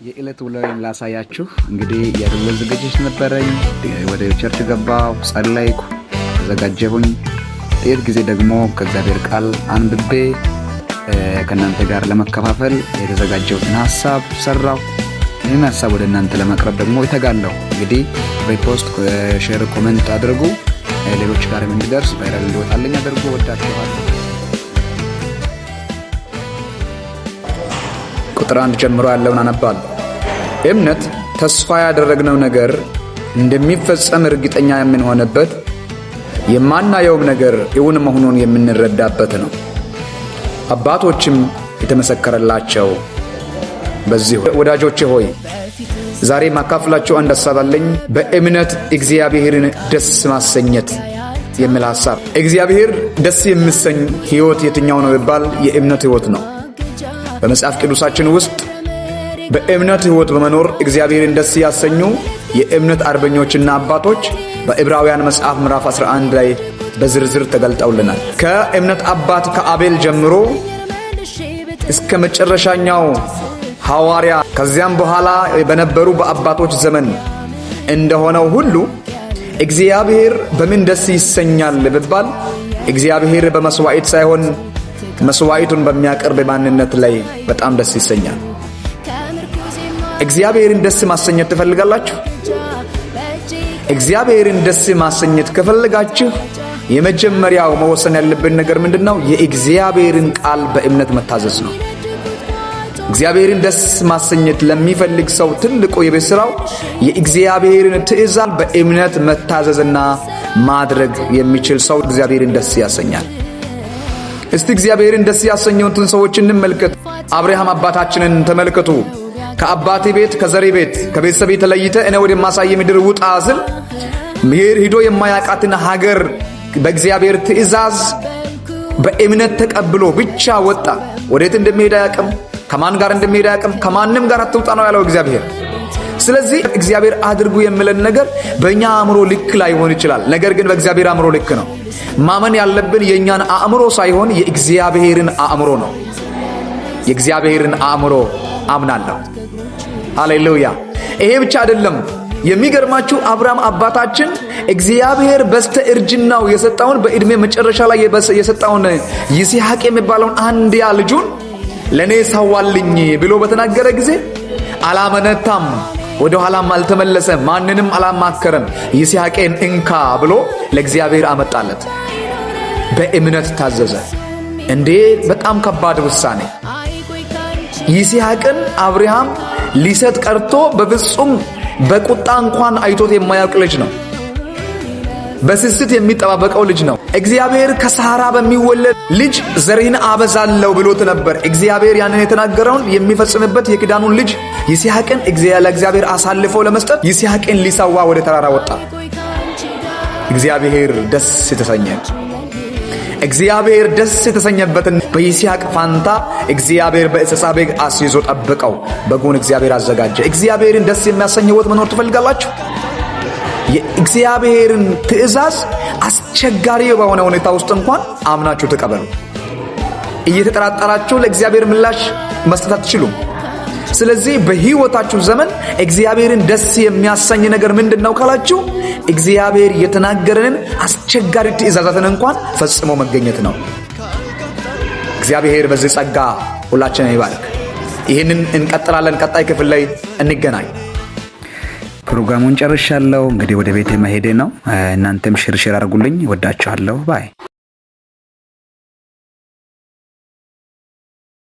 የዕለት ውሎዬን ላሳያችሁ። እንግዲህ የድወል ዝግጅት ነበረኝ። ወደ ቸርች ገባሁ፣ ጸለይኩ፣ ተዘጋጀሁኝ። ጥቂት ጊዜ ደግሞ ከእግዚአብሔር ቃል አንብቤ ከእናንተ ጋር ለመከፋፈል የተዘጋጀሁትን ሀሳብ ሰራሁ። ይህን ሀሳብ ወደ እናንተ ለማቅረብ ደግሞ ይተጋለሁ። እንግዲህ በፖስት ሼር፣ ኮሜንት አድርጉ። ሌሎች ጋር እንዲደርስ ቫይራል እንዲወጣልኝ አድርጉ። ወዳችኋለሁ። ቁጥር 1 ጀምሮ ያለውን አነባለሁ። እምነት ተስፋ ያደረግነው ነገር እንደሚፈጸም እርግጠኛ የምንሆንበት፣ የማናየውም ነገር እውን መሆኑን የምንረዳበት ነው። አባቶችም የተመሰከረላቸው በዚህ። ወዳጆቼ ሆይ ዛሬ ማካፍላችሁ አንድ ሐሳብ አለኝ። በእምነት እግዚአብሔርን ደስ ማሰኘት የሚል ሐሳብ። እግዚአብሔር ደስ የሚሰኝ ሕይወት የትኛው ነው ይባል? የእምነት ሕይወት ነው። በመጽሐፍ ቅዱሳችን ውስጥ በእምነት ሕይወት በመኖር እግዚአብሔርን ደስ ያሰኙ የእምነት አርበኞችና አባቶች በዕብራውያን መጽሐፍ ምዕራፍ 11 ላይ በዝርዝር ተገልጠውልናል። ከእምነት አባት ከአቤል ጀምሮ እስከ መጨረሻኛው ሐዋርያ ከዚያም በኋላ በነበሩ በአባቶች ዘመን እንደሆነው ሁሉ እግዚአብሔር በምን ደስ ይሰኛል ቢባል እግዚአብሔር በመስዋዕት ሳይሆን መስዋዕቱን በሚያቀርብ ማንነት ላይ በጣም ደስ ይሰኛል። እግዚአብሔርን ደስ ማሰኘት ትፈልጋላችሁ? እግዚአብሔርን ደስ ማሰኘት ከፈለጋችሁ የመጀመሪያው መወሰን ያለብን ነገር ምንድነው? የእግዚአብሔርን ቃል በእምነት መታዘዝ ነው። እግዚአብሔርን ደስ ማሰኘት ለሚፈልግ ሰው ትልቁ የቤት ሥራው የእግዚአብሔርን ትእዛዝ በእምነት መታዘዝና ማድረግ የሚችል ሰው እግዚአብሔርን ደስ ያሰኛል። እስቲ እግዚአብሔርን ደስ ያሰኘውትን ሰዎች እንመልከት። አብርሃም አባታችንን ተመልከቱ። ከአባቴ ቤት ከዘሬ ቤት ከቤተሰቤ ተለይተ እኔ ወደማሳይ ምድር ውጣ ስል ሄዶ የማያውቃትን ሀገር በእግዚአብሔር ትእዛዝ በእምነት ተቀብሎ ብቻ ወጣ። ወዴት እንደሚሄድ አያውቅም። ከማን ጋር እንደሚሄድ አያውቅም። ከማንም ጋር አትውጣ ነው ያለው እግዚአብሔር። ስለዚህ እግዚአብሔር አድርጉ የሚለን ነገር በእኛ አእምሮ ልክ ላይሆን ይችላል። ነገር ግን በእግዚአብሔር አእምሮ ልክ ነው። ማመን ያለብን የእኛን አእምሮ ሳይሆን የእግዚአብሔርን አእምሮ ነው። የእግዚአብሔርን አእምሮ አምናለሁ። ሃሌሉያ። ይሄ ብቻ አይደለም። የሚገርማችሁ አብርሃም አባታችን እግዚአብሔር በስተእርጅናው የሰጠውን በዕድሜ መጨረሻ ላይ የሰጠውን ይስሐቅ የሚባለውን አንድያ ልጁን ለኔ ሰዋልኝ ብሎ በተናገረ ጊዜ አላመነታም፣ ወደ ኋላም አልተመለሰም፣ ማንንም አላማከረም። ይስሐቅን እንካ ብሎ ለእግዚአብሔር አመጣለት። በእምነት ታዘዘ። እንዴ በጣም ከባድ ውሳኔ። ይስሐቅን አብርሃም ሊሰጥ ቀርቶ በፍጹም በቁጣ እንኳን አይቶት የማያውቅ ልጅ ነው። በስስት የሚጠባበቀው ልጅ ነው። እግዚአብሔር ከሳራ በሚወለድ ልጅ ዘርህን አበዛለሁ ብሎት ነበር። እግዚአብሔር ያንን የተናገረውን የሚፈጽምበት የኪዳኑን ልጅ ይስሐቅን ለእግዚአብሔር አሳልፎ ለመስጠት ይስሐቅን ሊሰዋ ወደ ተራራ ወጣ። እግዚአብሔር ደስ የተሰኘ እግዚአብሔር ደስ የተሰኘበትን በይስሐቅ ፋንታ እግዚአብሔር በእንስሳ በግ አስይዞ ጠበቀው። በጉን እግዚአብሔር አዘጋጀ። እግዚአብሔርን ደስ የሚያሰኝ ሕይወት መኖር ትፈልጋላችሁ? የእግዚአብሔርን ትእዛዝ አስቸጋሪ በሆነ ሁኔታ ውስጥ እንኳን አምናችሁ ተቀበሉ። እየተጠራጠራችሁ ለእግዚአብሔር ምላሽ መስጠት አትችሉም። ስለዚህ በሕይወታችሁ ዘመን እግዚአብሔርን ደስ የሚያሰኝ ነገር ምንድነው ካላችሁ እግዚአብሔር የተናገረንን አስቸጋሪ ትእዛዛትን እንኳን ፈጽሞ መገኘት ነው። እግዚአብሔር በዚህ ጸጋ ሁላችንን ይባርክ። ይህንን እንቀጥላለን። ቀጣይ ክፍል ላይ እንገናኝ። ፕሮግራሙን ጨርሻለሁ። እንግዲህ ወደ ቤቴ መሄዴ ነው። እናንተም ሼር አድርጉልኝ። ወዳችኋለሁ። ባይ